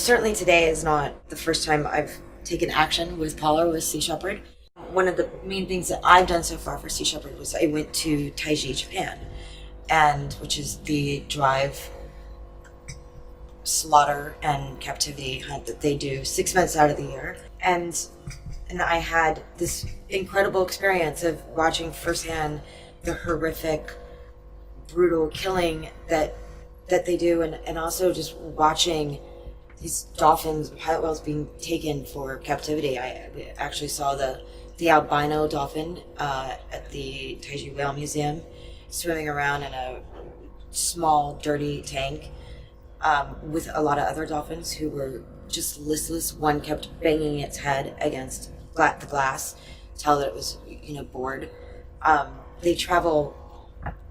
certainly today is not the first time I've taken action with Paula with Sea Shepherd. One of the main things that I've done so far for Sea Shepherd was I went to Taiji, Japan, and which is the drive, slaughter, and captivity hunt that they do 6 months out of the year. And I had this incredible experience of watching firsthand the horrific, brutal killing that they do, and also just watching these dolphins, pilot whales being taken for captivity. I actually saw the albino dolphin at the Taiji Whale Museum swimming around in a small, dirty tank with a lot of other dolphins who were just listless. One kept banging its head against the glass to tell that it was, bored. They travel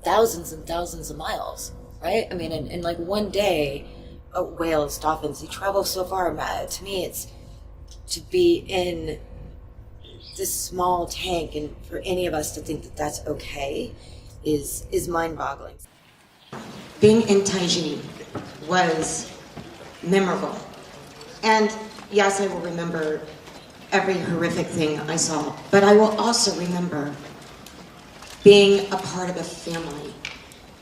thousands and thousands of miles, right? I mean, in like one day, whales, dolphins, they travel so far. To me, it's to be in this small tank, and for any of us to think that that's okay is mind-boggling. Being in Taiji was memorable. And yes, I will remember every horrific thing I saw, but I will also remember being a part of a family,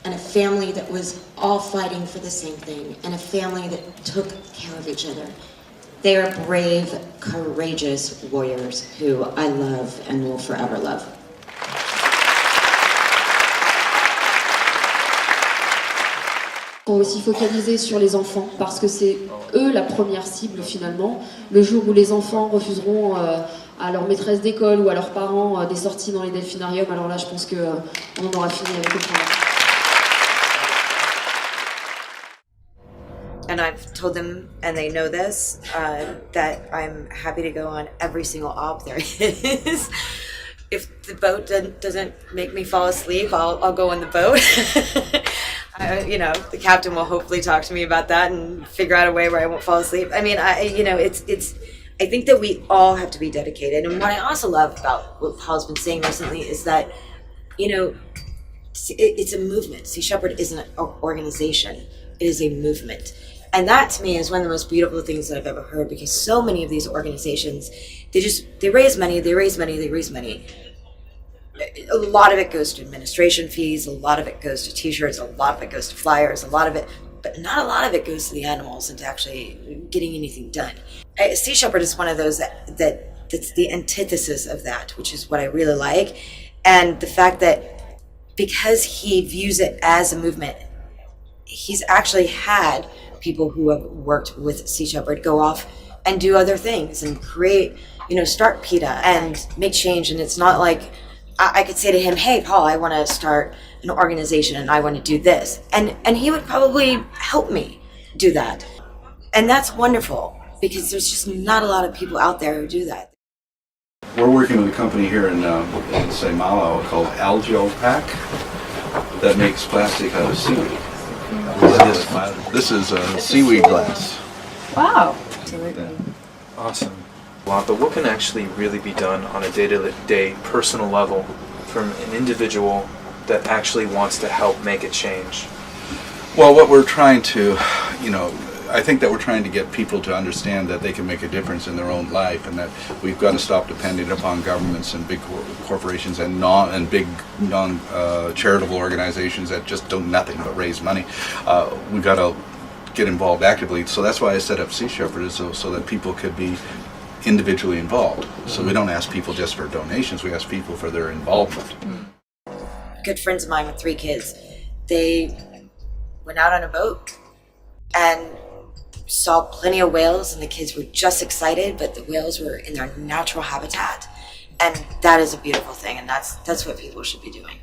and a family that was all fighting for the same thing, and a family that took care of each other. They are brave, courageous warriors who I love and will forever love. Sont aussi focalisés sur les enfants parce que c'est eux la première cible finalement. Le jour où les enfants refuseront à leur maîtresse d'école ou à leurs parents des sorties dans les delphinariums, alors là je pense qu'on en aura fini avec le problème. And I've told them, and they know this, that I'm happy to go on every single op there is. If the boat doesn't make me fall asleep, I'll go on the boat. The captain will hopefully talk to me about that and figure out a way where I won't fall asleep. I mean, I think that we all have to be dedicated. And what I also love about what Paul's been saying recently is that, it's a movement. Sea Shepherd isn't an organization. It is a movement. And that to me is one of the most beautiful things that I've ever heard, because so many of these organizations, they raise money. A lot of it goes to administration fees, a lot of it goes to t-shirts, a lot of it goes to flyers, but not a lot of it goes to the animals and to actually getting anything done. Sea Shepherd is one of those that's the antithesis of that, which is what I really like. And the fact that because he views it as a movement, he's actually had people who have worked with Sea Shepherd go off and do other things and create, start PETA and make change. And it's not like I could say to him, hey, Paul, I want to start an organization and I want to do this. And he would probably help me do that. And that's wonderful, because there's just not a lot of people out there who do that. We're working with a company here in St. Malo called Algeopac that makes plastic out of seaweed. This is a seaweed glass. Wow. Absolutely. Awesome. But what can actually really be done on a day-to-day personal level from an individual that actually wants to help make a change? Well, what we're trying to, I think that we're trying to get people to understand that they can make a difference in their own life, and that we've got to stop depending upon governments and big corporations and big non-charitable organizations that just do nothing but raise money. We've got to get involved actively. So that's why I set up Sea Shepherd, so that people could be individually involved. So we don't ask people just for donations, we ask people for their involvement. Good friends of mine with 3 kids, they went out on a boat and saw plenty of whales, and the kids were just excited, but the whales were in their natural habitat. And that is a beautiful thing, and that's what people should be doing.